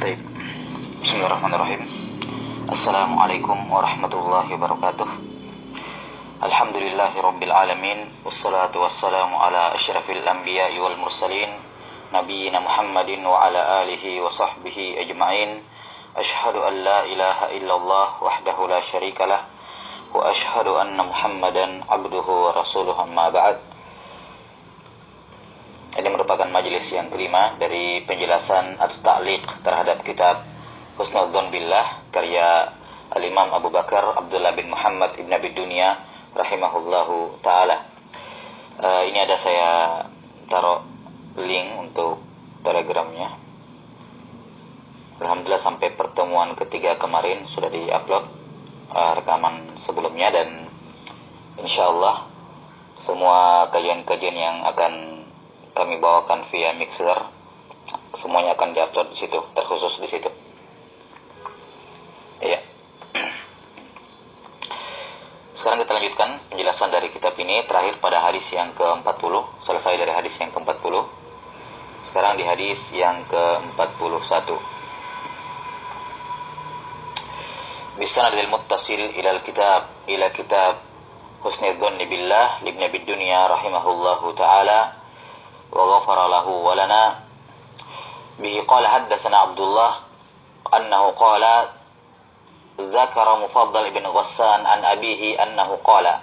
Baik. Bismillahirrahmanirrahim. Assalamualaikum warahmatullahi wabarakatuh. Alhamdulillahi rabbil alamin. Wassalatu wassalamu ala asyrafil anbiya'i wal mursalin, nabiyina Muhammadin wa ala alihi wa sahbihi ajma'in. Ashhadu an la ilaha illallah wahdahu la syarikalah, wa ashhadu anna Muhammadan abduhu wa rasuluhu, amma ba'd. Ini merupakan majelis yang kelima dari penjelasan atau ta'liq terhadap kitab Husnul Dzan Billah karya Al-Imam Abu Bakar Abdullah bin Muhammad Ibn Abi Dunya rahimahullahu ta'ala. Ini ada saya taruh link untuk telegramnya. Alhamdulillah sampai pertemuan ketiga kemarin sudah di-upload rekaman sebelumnya, dan insyaallah semua kajian-kajian yang akan kami bawakan via Mixer semuanya akan diupload di situ, terkhusus di situ. Iya. Sekarang kita lanjutkan penjelasan dari kitab ini, terakhir pada hadis yang ke-40, selesai dari hadis yang ke-40. Sekarang di hadis yang ke-41. Bisanadil muttasil ila kitab Husnul Dzan Billah Ibn Abi Dunya rahimahullahu ta'ala wa ghafara lahu wa lana bihi qala haddatsana Abdullah annahu qala dzakara Mufaddal ibn Ghassan an abihi annahu qala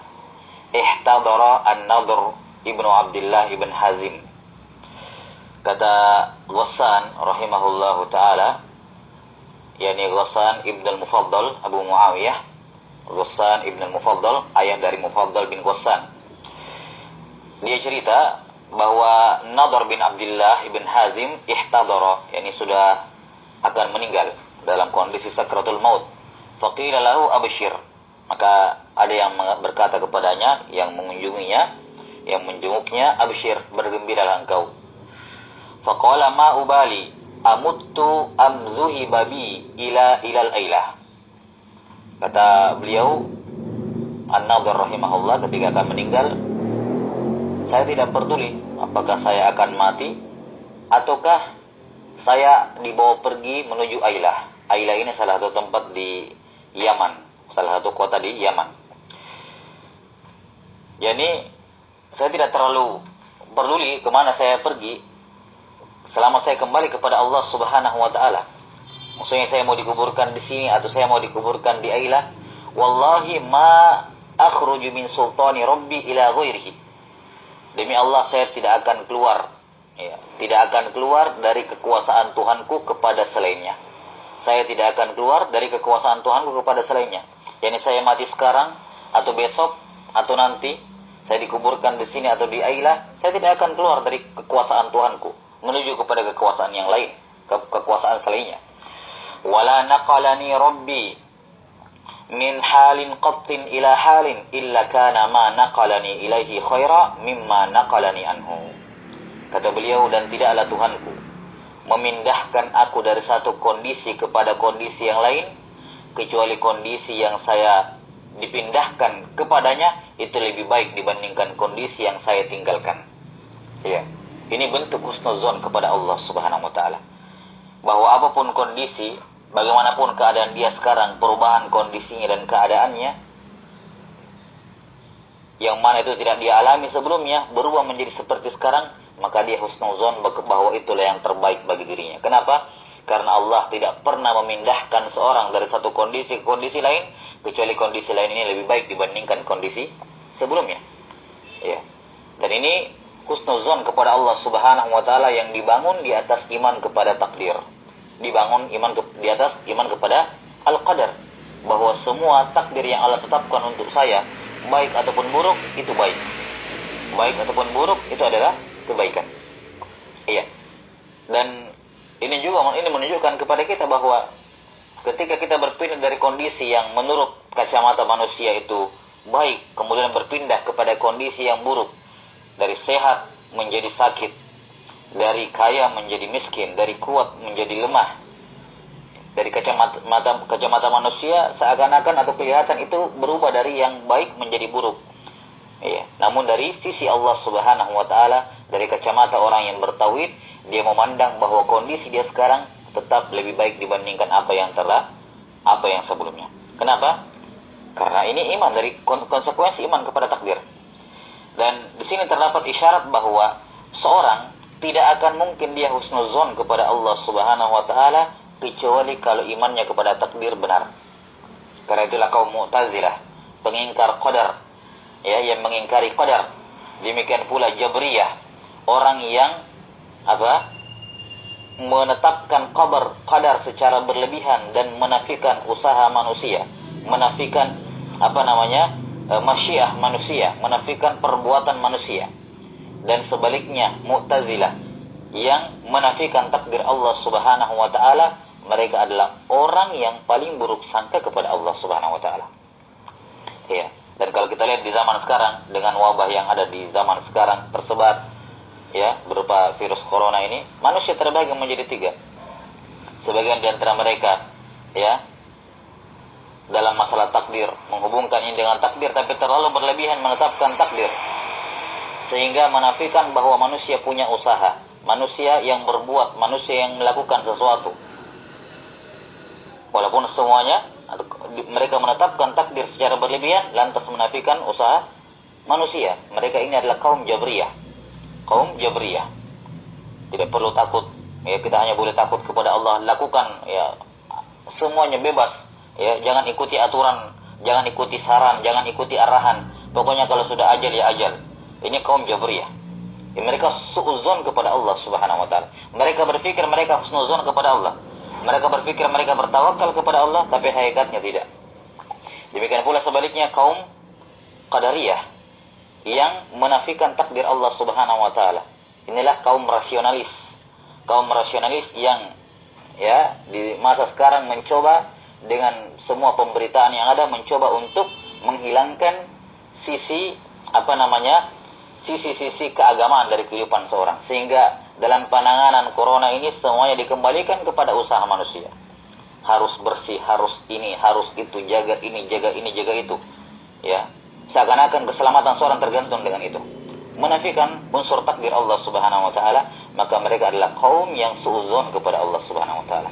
ihtadara an-Nadhr ibnu Abdullah ibn Hazim. Kata Ghassan rahimahullahu taala, yakni Ghassan ibn al-Mufaddal Abu Muawiyah, Ghassan ibn al-Mufaddal, ayah dari Mufaddal bin Ghassan. Dia cerita bahwa Nadhr bin Abdullah ibn Hazim ihtadara, yakni sudah akan meninggal dalam kondisi sakratul maut. Faqila lahu abshir, maka ada yang berkata kepadanya, yang mengunjunginya, yang menjenguknya, abshir, bergembiralah engkau. Faqala ma ubali amuttu am dhuhiba bi ilal ailah. Kata beliau An-Nadhr rahimahullah ketika akan meninggal, saya tidak peduli apakah saya akan mati ataukah saya dibawa pergi menuju Ailah. Ailah ini salah satu tempat di Yaman, salah satu kota di Yaman. Jadi saya tidak terlalu peduli kemana saya pergi selama saya kembali kepada Allah Subhanahu wa ta'ala. Maksudnya saya mau dikuburkan di sini atau saya mau dikuburkan di Ailah, wallahi ma akhruju min sultani rabbi ila ghairihi. Demi Allah, saya tidak akan keluar, tidak akan keluar dari kekuasaan Tuhanku kepada selainnya. Saya tidak akan keluar dari kekuasaan Tuhanku kepada selainnya. Yani saya mati sekarang atau besok atau nanti saya dikuburkan di sini atau di Ailah, saya tidak akan keluar dari kekuasaan Tuhanku menuju kepada kekuasaan yang lain, kekuasaan selainnya. Wala naqalani rabbi min halin qattin ila halin illa kana ma naqalani ilaihi khaira mimma naqalani anhu. Kata beliau, dan tidaklah Tuhanku memindahkan aku dari satu kondisi kepada kondisi yang lain kecuali kondisi yang saya dipindahkan kepadanya itu lebih baik dibandingkan kondisi yang saya tinggalkan. Ya. Ini bentuk husnuzon kepada Allah Subhanahu wa ta'ala, bahwa apapun kondisi, bagaimanapun keadaan dia sekarang, perubahan kondisinya dan keadaannya yang mana itu tidak dia alami sebelumnya, berubah menjadi seperti sekarang, maka dia husnuzon bahwa itulah yang terbaik bagi dirinya. Kenapa? Karena Allah tidak pernah memindahkan seorang dari satu kondisi ke kondisi lain kecuali kondisi lain ini lebih baik dibandingkan kondisi sebelumnya. Ya. Dan ini husnuzon kepada Allah Subhanahu wa ta'ala yang dibangun di atas iman kepada takdir, dibangun di atas iman kepada al-qadar, bahwa semua takdir yang Allah tetapkan untuk saya, baik ataupun buruk, itu baik. Baik ataupun buruk, itu adalah kebaikan. Iya. Dan ini menunjukkan kepada kita bahwa ketika kita berpindah dari kondisi yang menurut kacamata manusia itu baik, kemudian berpindah kepada kondisi yang buruk, dari sehat menjadi sakit, dari kaya menjadi miskin, dari kuat menjadi lemah, dari kacamata manusia seakan-akan atau kelihatan itu berubah dari yang baik menjadi buruk. Iya. Namun dari sisi Allah Subhanahu wa ta'ala, dari kacamata orang yang bertauhid, dia memandang bahwa kondisi dia sekarang tetap lebih baik dibandingkan apa yang sebelumnya. Kenapa? Karena ini iman, dari konsekuensi iman kepada takdir. Dan di sini terdapat isyarat bahwa seorang tidak akan mungkin dia husnuzon kepada Allah Subhanahu wa taala kecuali kalau imannya kepada takdir benar. Karena itulah kaum Mu'tazilah, pengingkar qadar, ya, yang mengingkari qadar. Demikian pula Jabriyah, orang yang menetapkan qadar secara berlebihan dan menafikan usaha manusia, menafikan masyiah manusia, menafikan perbuatan manusia. Dan sebaliknya Mu'tazilah yang menafikan takdir Allah Subhanahu wa taala, mereka adalah orang yang paling buruk sangka kepada Allah Subhanahu wa taala. Ya, dan kalau kita lihat di zaman sekarang dengan wabah yang ada di zaman sekarang tersebar, ya, berupa virus corona ini, manusia terbagi menjadi 3. Sebagian di antara mereka, ya, dalam masalah takdir, menghubungkan ini dengan takdir, tapi terlalu berlebihan menetapkan takdir, sehingga menafikan bahwa manusia punya usaha, manusia yang berbuat, manusia yang melakukan sesuatu. Walaupun semuanya, mereka menetapkan takdir secara berlebihan, lantas menafikan usaha manusia. Mereka ini adalah kaum Jabriyah. Kaum Jabriyah. Tidak perlu takut, ya, kita hanya boleh takut kepada Allah. Lakukan, ya, semuanya bebas, ya, jangan ikuti aturan, jangan ikuti saran, jangan ikuti arahan. Pokoknya kalau sudah ajal, ya ajal. Ini kaum Jabriyah. Ya, mereka su'uzon kepada Allah Subhanahu wa taala. Mereka berpikir mereka husnuzon kepada Allah. Mereka berpikir mereka bertawakal kepada Allah, tapi hakikatnya tidak. Demikian pula sebaliknya kaum Qadariyah yang menafikan takdir Allah Subhanahu wa taala. Inilah kaum rasionalis. Kaum rasionalis yang, ya, di masa sekarang mencoba dengan semua pemberitaan yang ada, mencoba untuk menghilangkan sisi sisi keagamaan dari kehidupan seorang, sehingga dalam penanganan corona ini semuanya dikembalikan kepada usaha manusia. Harus bersih, harus ini, harus itu, jaga ini, jaga ini, jaga itu, ya, seakan-akan keselamatan seorang tergantung dengan itu. Menafikan unsur takdir Allah Subhanahu wa taala, maka mereka adalah kaum yang suuzon kepada Allah Subhanahu wa taala.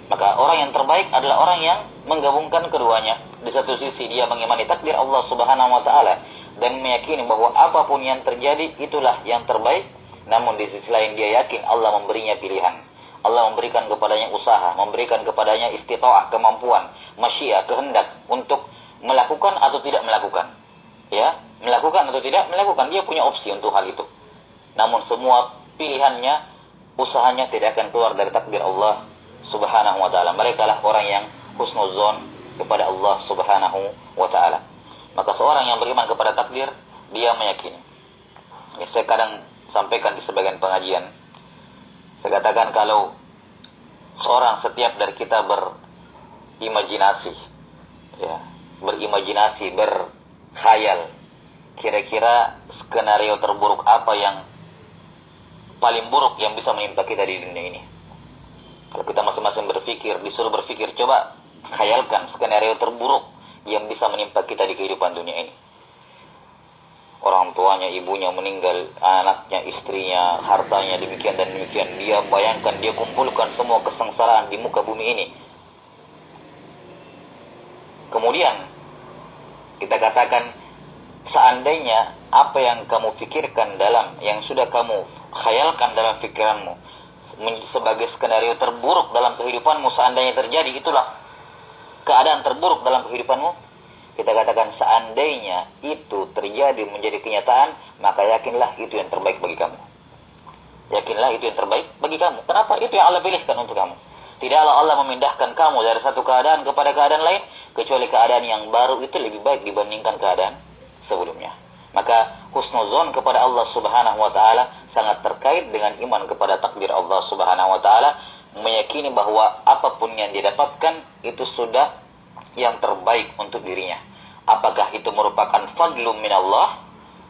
Maka orang yang terbaik adalah orang yang menggabungkan keduanya. Di satu sisi dia mengimani takdir Allah Subhanahu wa taala dan meyakini bahwa apapun yang terjadi itulah yang terbaik, namun di sisi lain dia yakin Allah memberinya pilihan. Allah memberikan kepadanya usaha, memberikan kepadanya istita'ah, kemampuan, masyiah, kehendak untuk melakukan atau tidak melakukan. Ya, melakukan atau tidak melakukan, dia punya opsi untuk hal itu. Namun semua pilihannya, usahanya tidak akan keluar dari takdir Allah Subhanahu wa taala. Mereka lah orang yang husnuzon kepada Allah Subhanahu wa taala. Maka seorang yang beriman kepada takdir, dia meyakini. Ya, saya kadang sampaikan di sebagian pengajian, saya katakan kalau seorang setiap dari kita berimajinasi, ya, berkhayal, kira-kira skenario terburuk apa yang paling buruk yang bisa menimpa kita di dunia ini. Kalau kita masing-masing disuruh berpikir, coba khayalkan skenario terburuk yang bisa menimpa kita di kehidupan dunia ini. Orang tuanya, ibunya meninggal, anaknya, istrinya, hartanya, demikian dan demikian. Dia bayangkan, dia kumpulkan semua kesengsaraan di muka bumi ini. Kemudian kita katakan, seandainya apa yang kamu pikirkan yang sudah kamu khayalkan dalam pikiranmu sebagai skenario terburuk dalam kehidupanmu, seandainya terjadi, itulah keadaan terburuk dalam kehidupanmu, kita katakan seandainya itu terjadi menjadi kenyataan, maka yakinlah itu yang terbaik bagi kamu. Yakinlah itu yang terbaik bagi kamu. Kenapa? Itu yang Allah pilihkan untuk kamu. Tidaklah Allah memindahkan kamu dari satu keadaan kepada keadaan lain, kecuali keadaan yang baru itu lebih baik dibandingkan keadaan sebelumnya. Maka husnuzon kepada Allah Subhanahu wa taala sangat terkait dengan iman kepada takdir Allah Subhanahu wa taala, meyakini bahwa apapun yang dia dapatkan itu sudah yang terbaik untuk dirinya. Apakah itu merupakan fadlum minallah,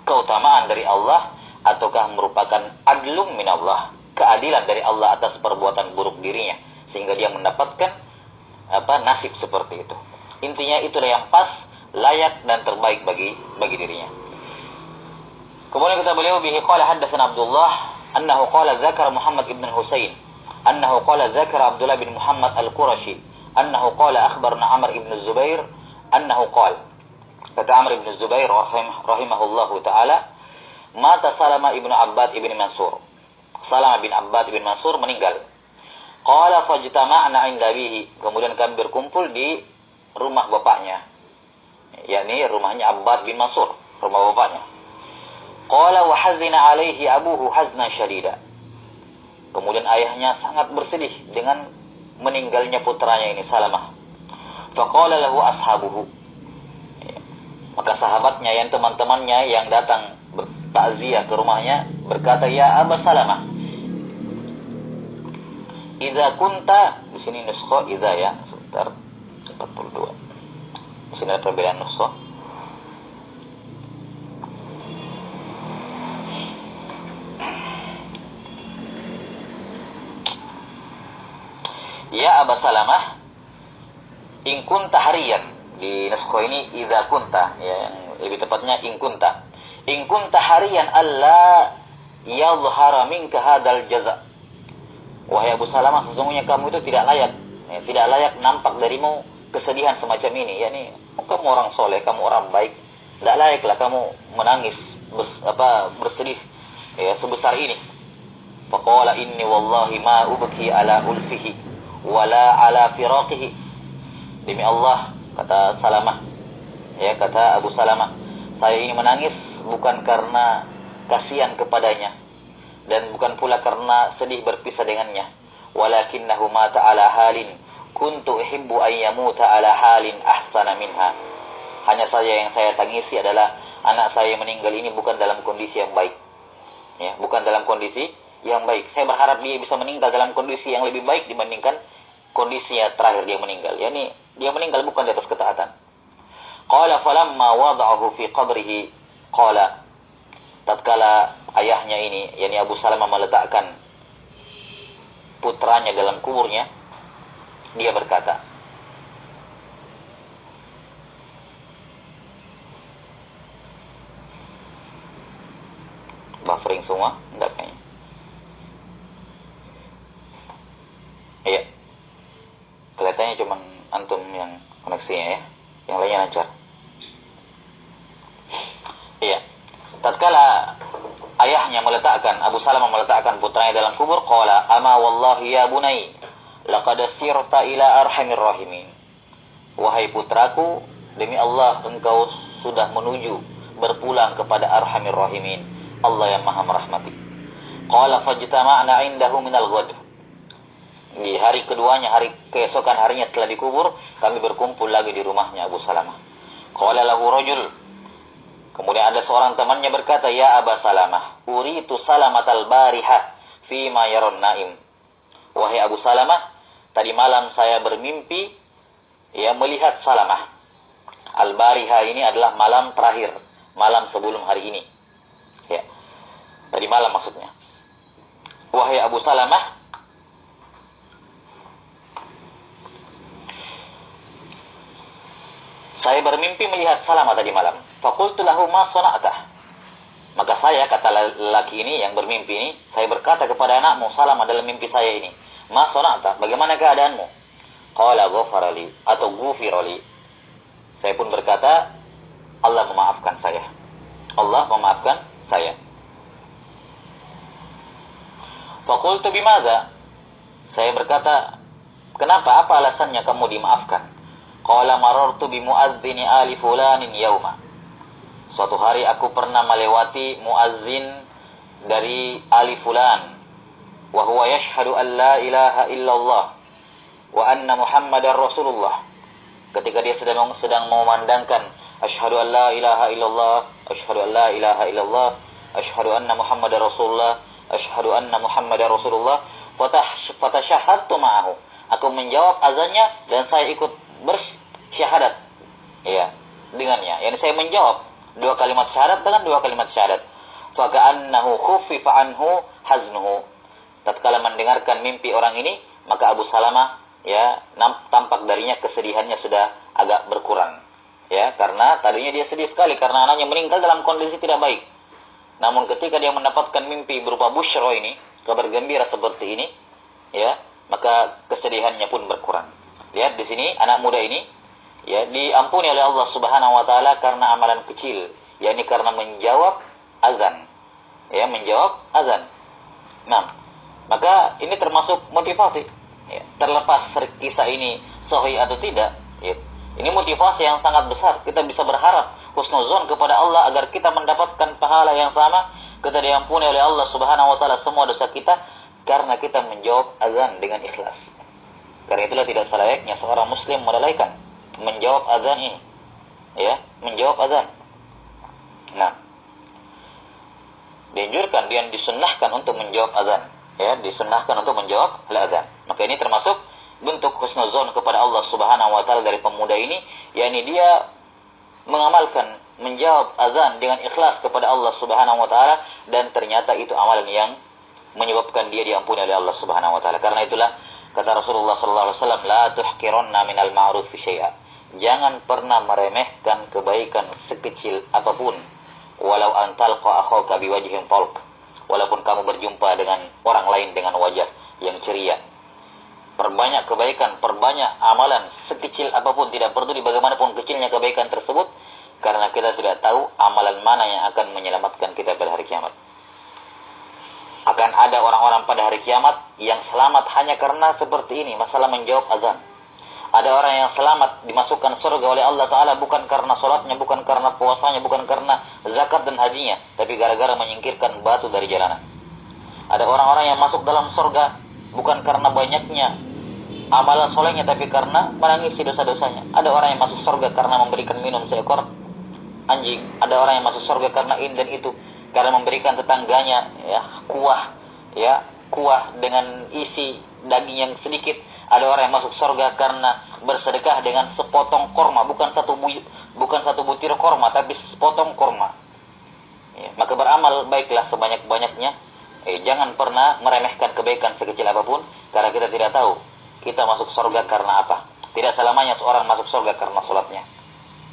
keutamaan dari Allah, ataukah merupakan adlum minallah, keadilan dari Allah atas perbuatan buruk dirinya, sehingga dia mendapatkan nasib seperti itu. Intinya itulah yang pas, layak dan terbaik bagi dirinya. Kemudian kata beliau, bihi qala haddatsana Abdullah annahu qala zakara Muhammad ibn Husain annahu qala dzakara Abdullah bin Muhammad al-Qurashi annahu qala akhbarna Amr ibn Zubair annahu qala, kata Amr ibn Zubair rahimahullahu taala, mata Salamah ibn Abbad ibn Mansur. Salamah bin Abbad ibn Mansur meninggal. Qala fajtama'na 'inda abihi, kemudian kami berkumpul di rumah bapaknya, yakni rumahnya Abbad bin Mansur, rumah bapaknya. Qala wa hazina 'alaihi abuhu haznan syadida, kemudian ayahnya sangat bersedih dengan meninggalnya putranya ini Salamah. Faqala lahu ashabuhu, maka sahabatnya yang teman-temannya yang datang bertakziah ke rumahnya berkata, ya Aba Salamah, idza kunta, di sini nuskha idza ya, sebentar 42. Di sini ada perbedaan nuskha. Ya Aba Salamah, in kunta hariyan, di nuskha ini idza kunta, ya, yang lebih tepatnya in kunta. In kunta hariyan alla yadhhara minka hadzal jaza. Wahai Abu Salamah, sesungguhnya kamu itu tidak layak nampak darimu kesedihan semacam ini. Yani kamu orang soleh, kamu orang baik, tidak layaklah kamu menangis bersedih ya sebesar ini. Faqala inni wallahi ma ubki ala ulfihi wala ala firaqihi. Demi Allah, kata Salamah, ya, kata Abu Salamah, saya ini menangis bukan karena kasihan kepadanya dan bukan pula karena sedih berpisah dengannya, walakinnahu mata ala halin kuntu uhibbu an yamuta ala halin ahsana minha. Hanya saja yang saya tangisi adalah anak saya meninggal ini bukan dalam kondisi yang baik, ya, bukan dalam kondisi yang baik. Saya berharap dia bisa meninggal dalam kondisi yang lebih baik dibandingkan kondisinya terakhir dia meninggal, yakni dia meninggal bukan di atas ketaatan. Qala falamma wada'ahu fi qabrihi qala, tatkala ayahnya ini, yakni Abu Salamah, meletakkan putranya dalam kuburnya, dia berkata, buffering semua, enggak kayaknya. Iya, kelihatannya cuma antum yang koneksinya ya, yang lainnya lancar. Iya, tatkala ayahnya meletakkan, Abu Salamah meletakkan putranya dalam kubur, qala ama wallahi ya bunai laqad sirta ila arhamir rahimin. Wahai putraku, demi Allah engkau sudah menuju berpulang kepada arhamir rahimin, Allah yang maha merahmati. Qala fajtama'na 'indahu minal ghad. Di hari keduanya, hari keesokan harinya setelah dikubur, kami berkumpul lagi di rumahnya Abu Salamah. Qala lahu rajul, kemudian ada seorang temannya berkata, ya Aba Salamah, uritu salamatal barihah fima yaron naim. Wahai Abu Salamah, tadi malam saya bermimpi, ya, melihat Salamah. Al-barihah ini adalah malam terakhir, malam sebelum hari ini, ya, tadi malam maksudnya. Wahai Abu Salamah, saya bermimpi melihat Salamah tadi malam. Faqultu lahu ma sana'tah. Maka saya, kata lelaki ini yang bermimpi ini, saya berkata kepada anakmu Salamah dalam mimpi saya ini, ma sana'tah, bagaimana keadaanmu? Qala ghafara li atau ghufira li. Saya pun berkata, Allah memaafkan saya. Allah memaafkan saya. Faqultu bimadza? Saya berkata, kenapa, apa alasannya kamu dimaafkan? Qala marartu bi muadzini ali fulanin yauma. Suatu hari aku pernah melewati muazzin dari ali fulan, wa huwa yashhadu an la ilaha illallah wa anna muhammadar rasulullah. Ketika dia sedang memandangkan asyhadu an la ilaha illallah, asyhadu an la ilaha illallah, asyhadu anna muhammadar rasulullah, asyhadu anna muhammadar rasulullah, fatashahadtu ma'ahu. Aku menjawab azannya dan saya ikut bersyahadat, ya, dengannya. Yani saya menjawab dua kalimat syahadat dengan dua kalimat syahadat. Faka'annahu khuffifa anhu haznuhu. Tatkala mendengarkan mimpi orang ini, maka Abu Salamah, ya, tampak darinya kesedihannya sudah agak berkurang, ya, karena tadinya dia sedih sekali karena anaknya meninggal dalam kondisi tidak baik. Namun ketika dia mendapatkan mimpi berupa busyra ini, kabar gembira seperti ini, ya, maka kesedihannya pun berkurang. Lihat di sini anak muda ini ya diampuni oleh Allah Subhanahu wa taala karena amalan kecil, yakni karena menjawab azan. Ya, menjawab azan. Nah, maka ini termasuk motivasi. Ya, terlepas kisah ini sahih atau tidak, ya, ini motivasi yang sangat besar. Kita bisa berharap husnuzon kepada Allah agar kita mendapatkan pahala yang sama, kita diampuni oleh Allah Subhanahu wa taala semua dosa kita karena kita menjawab azan dengan ikhlas. Karena itulah tidak selayaknya seorang muslim melalaikan menjawab azan ini. Ya, menjawab azan. Nah, dianjurkan dan disunnahkan untuk menjawab azan. Ya, disunnahkan untuk menjawab azan. Maka ini termasuk bentuk husnuzon kepada Allah Subhanahu wa taala dari pemuda ini, yakni dia mengamalkan menjawab azan dengan ikhlas kepada Allah Subhanahu wa taala, dan ternyata itu amalan yang menyebabkan dia diampuni oleh Allah Subhanahu wa taala. Karena itulah kata Rasulullah sallallahu alaihi wasallam, la tuhqiranna minal ma'ruf syai'a. Jangan pernah meremehkan kebaikan sekecil apapun, walau antalqa akhaka biwajhin talq. Walaupun kamu berjumpa dengan orang lain dengan wajah yang ceria. Perbanyak kebaikan, perbanyak amalan sekecil apapun, tidak peduli bagaimanapun kecilnya kebaikan tersebut, karena kita tidak tahu amalan mana yang akan menyelamatkan kita pada hari kiamat. Akan ada orang-orang pada hari kiamat yang selamat hanya karena seperti ini, masalah menjawab azan. Ada orang yang selamat dimasukkan surga oleh Allah Ta'ala bukan karena sholatnya, bukan karena puasanya, bukan karena zakat dan hajinya, tapi gara-gara menyingkirkan batu dari jalanan. Ada orang-orang yang masuk dalam surga bukan karena banyaknya amalan solehnya, tapi karena menangisi dosa-dosanya. Ada orang yang masuk surga karena memberikan minum seekor anjing. Ada orang yang masuk surga karena ini dan itu, karena memberikan tetangganya kuah dengan isi daging yang sedikit. Ada orang yang masuk surga karena bersedekah dengan sepotong korma, bukan satu butir korma, tapi sepotong korma. Ya, maka beramal baiklah sebanyak-banyaknya. Jangan pernah meremehkan kebaikan sekecil apapun, karena kita tidak tahu kita masuk surga karena apa. Tidak selamanya seorang masuk surga karena sholatnya.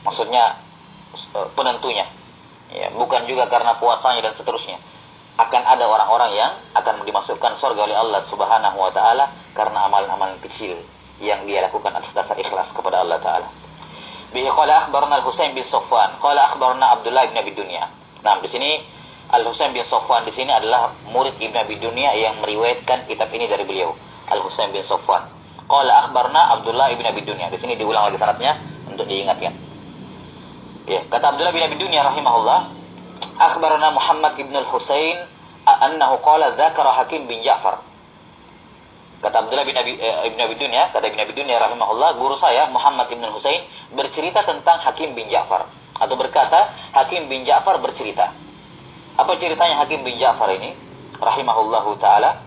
Maksudnya penentunya. Ya, bukan juga karena puasanya dan seterusnya. Akan ada orang-orang yang akan dimasukkan surga oleh Allah Subhanahu wa taala karena amalan-amalan kecil yang dia lakukan atas dasar ikhlas kepada Allah Ta'ala. Bihi qala akhbarna Al-Husain bin Safwan, qala akhbarna Abdullah bin Abi Dunya. Nah, di sini Al-Husain bin Safwan di sini adalah murid Ibn Abi Dunya yang meriwayatkan kitab ini dari beliau. Al-Husain bin Safwan. Qala akhbarna Abdullah bin Abi Dunya. Di sini diulang lagi sanadnya untuk diingatkan. Ya, kata Abdullah bin Abi Dunya rahimahullah, akhbarana Muhammad ibn al-Husain annahu qala dzakara Hakim bin Ja'far. Kata Abdullah bin Abi Dunya, kata Ibn Abi Dunya rahimahullah, guru saya Muhammad ibn Husain bercerita tentang Hakim bin Ja'far, atau berkata Hakim bin Ja'far bercerita. Apa ceritanya Hakim bin Ja'far ini? Rahimahullahu ta'ala.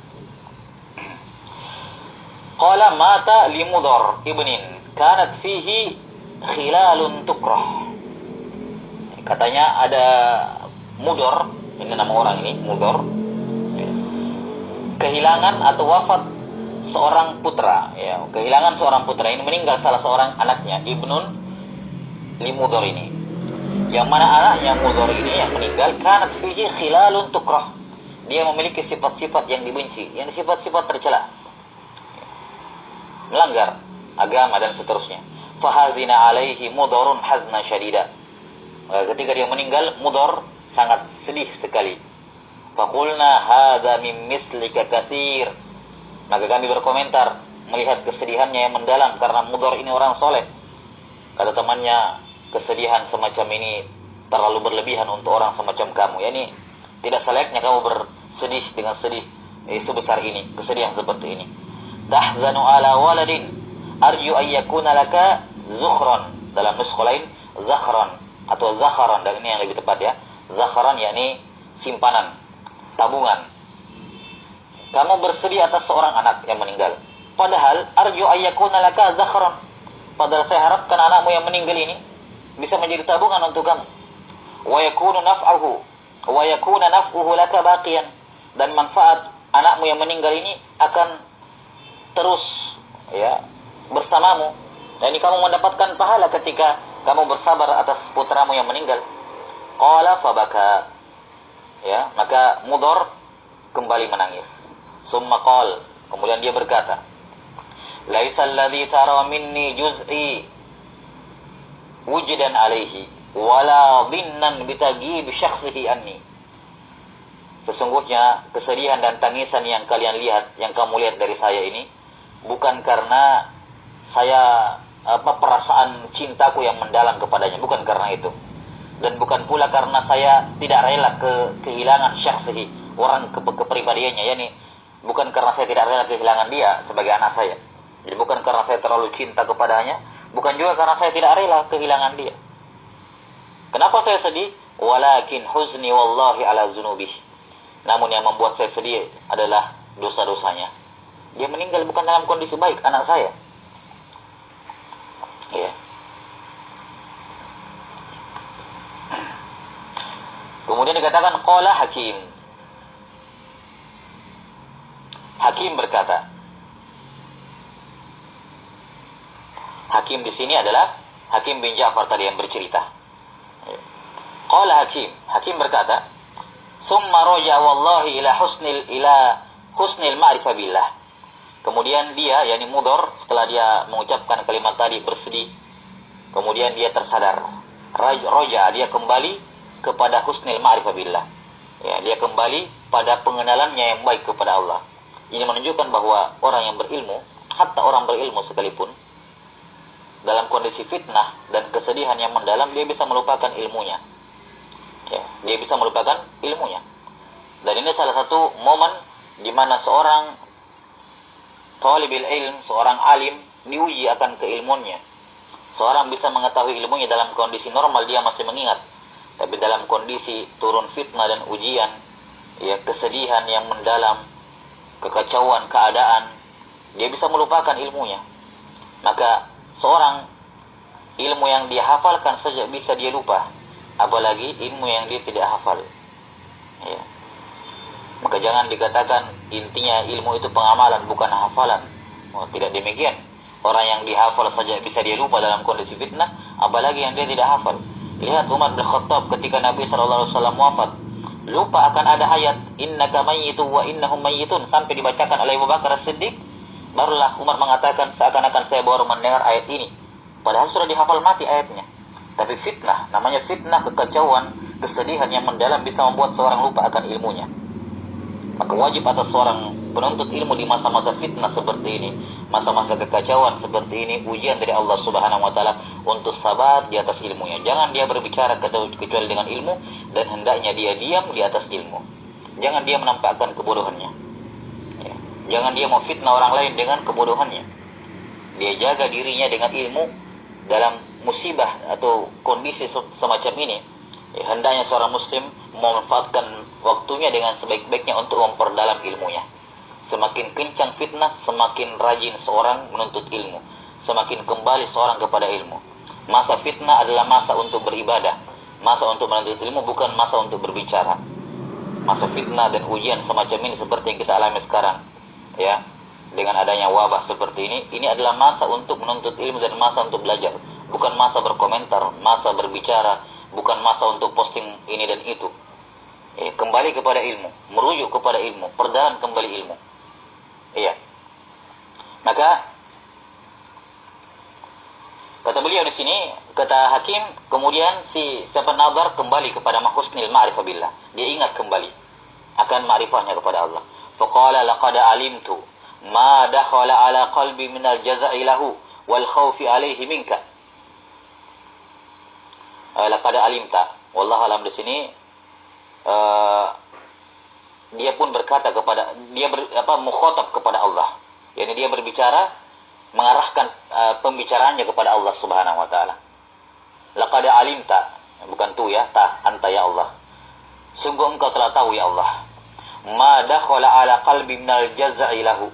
Qala mata li Mudhar ibnin kanat fihi khilalun tukrah. Katanya ada Mudhar, ini nama orang ini, Mudhar, kehilangan atau wafat seorang putra, ya, kehilangan seorang putra ini, meninggal salah seorang anaknya, Ibnun li Mudhar ini, yang mana anaknya Mudhar ini yang meninggal kanat fihi khilalun tukrah, dia memiliki sifat-sifat yang dibenci, yang sifat-sifat tercela, melanggar agama dan seterusnya. Fahazina alaihi Mudharun hazna syadida. Ketika dia meninggal, Mudhar sangat sedih sekali. Faqulna hadza min mislika katsir. Maka kami berkomentar melihat kesedihannya yang mendalam karena Mudhar ini orang soleh. Kata temannya, kesedihan semacam ini terlalu berlebihan untuk orang semacam kamu. Yani tidak selayaknya kamu bersedih dengan sedih sebesar ini, kesedihan seperti ini. Tahzanu ala waladin arju ayyakuna laka zukhran. Dalam nuskha lain zakhran atau zakharan, dan ini yang lebih tepat ya. Zakharan yakni simpanan, tabungan. Kamu bersedih atas seorang anak yang meninggal. Padahal arju ayyakuna laka zakharan. Padahal saya harapkan anakmu yang meninggal ini bisa menjadi tabungan untuk kamu. Wa yakunu naf'uhu wa yakuna naf'uhu laka baqiyan. Dan manfaat anakmu yang meninggal ini akan terus ya bersamamu. Dan ini kamu mendapatkan pahala ketika kamu bersabar atas putramu yang meninggal. Qala fabaka. Ya, maka Mudhar kembali menangis. Summa qala, Kemudian dia berkata, laisal ladzi tara minni juz'i wujdan alaihi wala dhinnan bitagib syakhsihi anni. Sesungguhnya kesedihan dan tangisan yang kalian lihat, yang kamu lihat dari saya ini, bukan karena saya perasaan cintaku yang mendalam kepadanya, bukan karena itu. Dan bukan pula karena saya tidak rela kehilangan syakhsihi, orang kepribadiannya, yakni bukan karena saya tidak rela kehilangan dia sebagai anak saya. Jadi bukan karena saya terlalu cinta kepadanya, bukan juga karena saya tidak rela kehilangan dia. Kenapa saya sedih? Walakin huzni wallahi ala dzunubih. Namun yang membuat saya sedih adalah dosa-dosanya. Dia meninggal bukan dalam kondisi baik, anak saya. Ya. Kemudian dikatakan qala Hakim. Hakim berkata. Hakim di sini adalah Hakim bin Ja'far tadi yang bercerita. Qala Hakim. Hakim berkata, "Summa raja wallahi ila husnil ma'rifah billah." Kemudian dia, yakni Mudhar, setelah dia mengucapkan kalimat tadi bersedih, kemudian dia tersadar. Raja, dia kembali kepada husnil ma'rifah billah. Ya, dia kembali pada pengenalannya yang baik kepada Allah. Ini menunjukkan bahwa orang yang berilmu, hatta orang berilmu sekalipun, dalam kondisi fitnah dan kesedihan yang mendalam, dia bisa melupakan ilmunya. Ya, dia bisa melupakan ilmunya. Dan ini salah satu momen di mana seorang talibul ilm, seorang alim, diuji akan keilmuannya. Seorang bisa mengetahui ilmunya dalam kondisi normal, dia masih mengingat. Tapi dalam kondisi turun fitnah dan ujian, ya, kesedihan yang mendalam, kekacauan keadaan, dia bisa melupakan ilmunya. Maka seorang ilmu yang dia hafalkan saja bisa dia lupa, apalagi ilmu yang dia tidak hafal. Ya. Maka jangan dikatakan intinya ilmu itu pengamalan bukan hafalan. Oh, tidak demikian. Orang yang dihafal saja bisa dia lupa dalam kondisi fitnah, apalagi yang dia tidak hafal. Lihat Umar bin Khattab ketika Nabi SAW wafat, lupa akan ada ayat innaka mayyitun wa innahum mayyitun sampai dibacakan oleh Abu Bakar As-Siddiq. Barulah Umar mengatakan seakan-akan saya baru mendengar ayat ini, padahal sudah dihafal mati ayatnya. Tapi fitnah, namanya fitnah, kekacauan, kesedihan yang mendalam bisa membuat seorang lupa akan ilmunya. Maka wajib atas seorang penuntut ilmu di masa-masa fitnah seperti ini, masa-masa kekacauan seperti ini, ujian dari Allah Subhanahu wa taala, untuk sabar di atas ilmunya. Jangan dia berbicara kecuali dengan ilmu, dan hendaknya dia diam di atas ilmu. Jangan dia menampakkan kebodohannya. Ya. Jangan dia mau fitnah orang lain dengan kebodohannya. Dia jaga dirinya dengan ilmu dalam musibah atau kondisi semacam ini. Ya, hendaknya seorang muslim memanfaatkan waktunya dengan sebaik-baiknya untuk memperdalam ilmunya. Semakin kencang fitnah, semakin rajin seorang menuntut ilmu, semakin kembali seorang kepada ilmu. Masa fitnah adalah masa untuk beribadah, masa untuk menuntut ilmu, bukan masa untuk berbicara. Masa fitnah dan ujian semacam ini seperti yang kita alami sekarang, ya, dengan adanya wabah seperti ini adalah masa untuk menuntut ilmu dan masa untuk belajar, bukan masa berkomentar, masa berbicara, bukan masa untuk posting ini dan itu. Kembali kepada ilmu, merujuk kepada ilmu, perdalam kembali ilmu. Iya. Maka kata beliau di sini, kata Hakim, kemudian siapa nazar kembali kepada husnil ma'rifah billah. Dia ingat kembali akan ma'rifahnya kepada Allah. Faqala laqad alimtu ma dakhala ala qalbi minal jaza'i lahu wal khawfi alaihi minka. Laqad alimta. Wallahu alam di sini dia pun berkata kepada mukhatab kepada Allah. Yani dia berbicara, mengarahkan pembicaraannya kepada Allah Subhanahu wa taala. Laqad alimta, bukan tu ya, ta anta ya Allah. Sungguh engkau telah tahu ya Allah. Ma dakhala ala qalbi minal jaza'i lahu.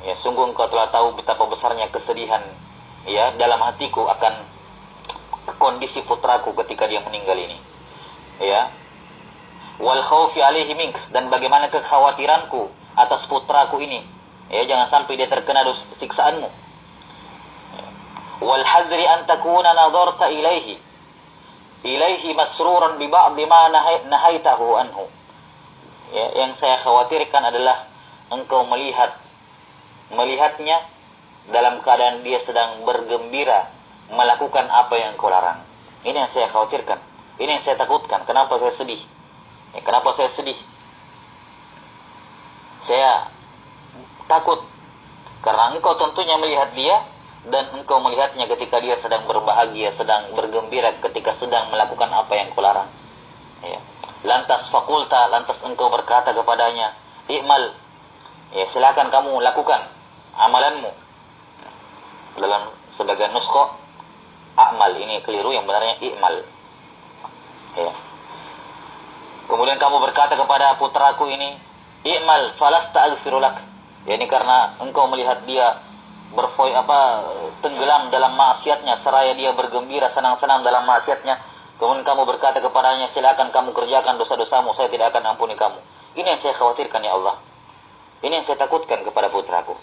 Ya, sungguh engkau telah tahu betapa besarnya kesedihan, ya, dalam hatiku akan kondisi putraku ketika dia meninggal ini. Ya. Wal khaufi alaihi mink, dan bagaimana kekhawatiranku atas putraku ini. Ya, jangan sampai dia terkena siksaanmu. Wal hadri an takuna nadarta ilaihi masruran bi ba'd ma nahaitahu anhu. Ya, yang saya khawatirkan adalah engkau melihat melihatnya dalam keadaan dia sedang bergembira melakukan apa yang engkau larang. Ini yang saya khawatirkan, ini yang saya takutkan. Kenapa saya sedih? Kenapa saya sedih? Saya takut karena engkau tentunya melihat dia, dan engkau melihatnya ketika dia sedang berbahagia, sedang bergembira, ketika sedang melakukan apa yang kau larang. Lantas lantas engkau berkata kepadanya, i'mal, silakan kamu lakukan amalanmu. Dalam sebagian nuskho a'mal, ini keliru, yang benarnya i'mal. Kemudian kamu berkata kepada putraku ini, i'mal falasta aghfirulak. Ini karena engkau melihat dia tenggelam dalam maksiatnya, seraya dia bergembira senang-senang dalam maksiatnya. Kemudian kamu berkata kepadanya, silakan kamu kerjakan dosa-dosamu, saya tidak akan ampuni kamu. Ini yang saya khawatirkan, ya Allah. Ini yang saya takutkan kepada putraku.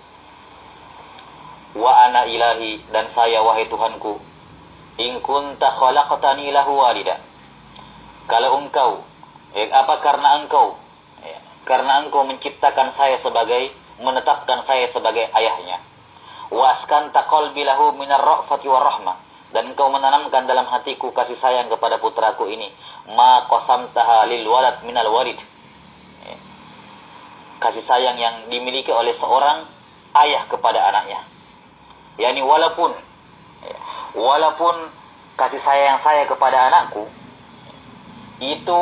Wa ana ilahi, dan saya wahai Tuhanku, in kunta khalaqtani lahu walida. Kalau engkau karena engkau menciptakan saya menetapkan saya sebagai ayahnya. Wa askanta qalbi lahu minar ra'fati war rahmah, dan engkau menanamkan dalam hatiku kasih sayang kepada putraku ini. Ma qasamtaha lil walad minal walid. Kasih sayang yang dimiliki oleh seorang ayah kepada anaknya. Yani walaupun kasih sayang saya kepada anakku itu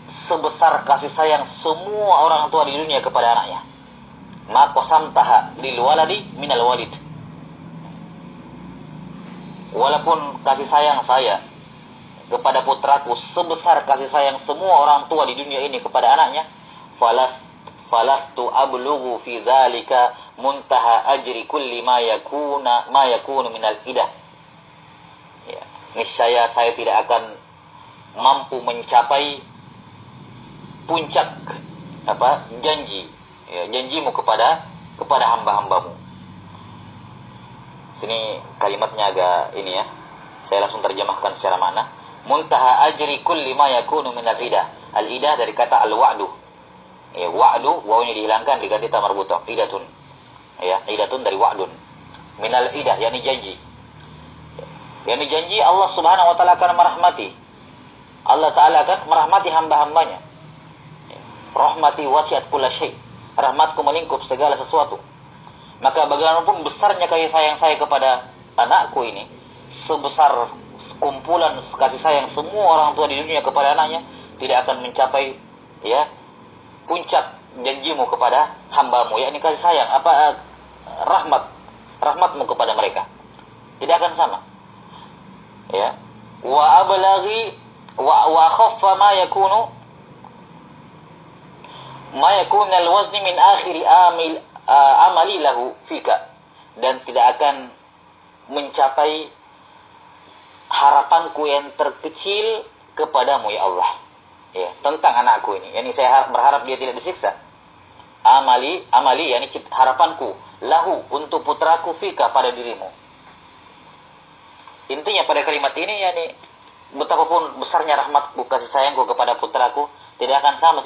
sebesar kasih sayang semua orang tua di dunia kepada anaknya. Ma qasamtaha lil waladi minal walid. Walaupun kasih sayang saya kepada putraku sebesar kasih sayang semua orang tua di dunia ini kepada anaknya, falastu ablughu fi dzalika muntaha ajri kulli ma yakunu minal idah. Niscaya saya tidak akan mampu mencapai puncak janjimu kepada hamba-hambamu. Sini kalimatnya agak ini ya, saya langsung terjemahkan secara makna. Muntaha ajri kulli ma yakunu min al-idah. Al-idah dari kata al-wa'du. Wa'du, wawunya dihilangkan, diganti ta marbutah, idatun. Idatun dari wa'dun. Min al-idah, yakni janji. Yakni janji Allah Subhanahu wa taala akan merahmati. Allah taala akan merahmati hamba-hambanya. Rahmati wasiat kulla syai'. Rahmatku melingkup segala sesuatu. Maka bagaimanapun besarnya kasih sayang saya kepada anakku ini, sebesar kumpulan kasih sayang semua orang tua di dunia kepada anaknya, tidak akan mencapai puncak janjimu kepada hambamu, yakni kasih sayang rahmatmu kepada mereka. Tidak akan sama. Wa ablaghi wa khaffa ma yakunu al-wazni min akhiri amali lahu fika, dan tidak akan mencapai harapanku yang terkecil kepadamu ya Allah, tentang anakku ini. Yani saya berharap dia tidak disiksa. Amali yani harapanku lahu, untuk putraku, fika, pada dirimu. Intinya pada kalimat ini, yani betapapun besarnya rahmatku, kasih sayangku kepada putraku, tidak akan sama